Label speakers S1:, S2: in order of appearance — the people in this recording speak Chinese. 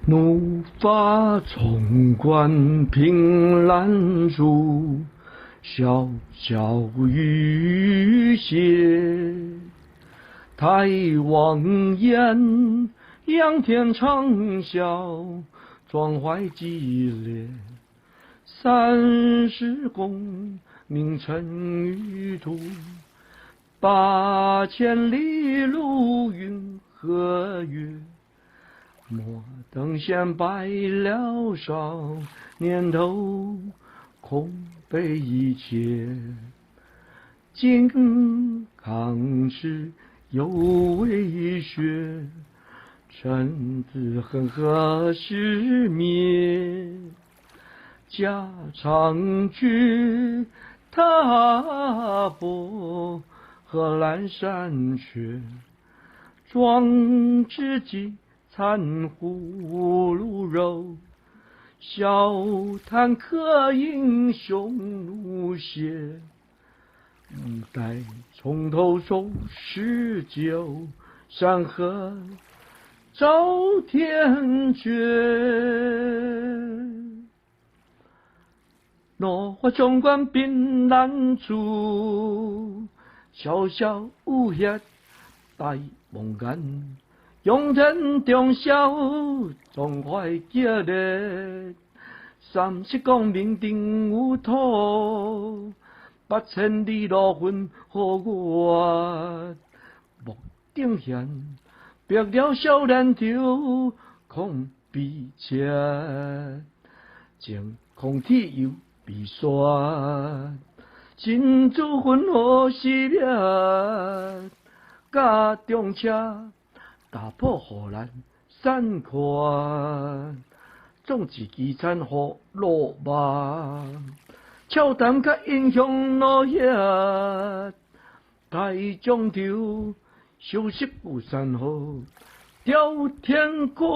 S1: 怒发冲冠凭栏处，潇潇雨歇。抬望眼，仰天长啸，壮怀激烈。30功名尘与土，8000里路云和月。莫等闲白了少年头，空悲一切。靖康时犹未雪，臣子恨何时灭？家常居，踏破贺兰山雪。壮志饥，残胡虏肉。笑谈客英雄怒血。待从头收拾旧，山河照天阙。落花冲冠凭栏处，潇潇雨大梦间。仰天长啸，壮怀激烈。30功名定有土，8000里路云和月。莫等闲，白了少年头，空悲切。晴空体犹未雪，心子恨何时灭？驾中车，打破贺兰山关。壮志饥残胡虏肉。笑谈客英雄怒血。待将头收拾旧山河，吊天关。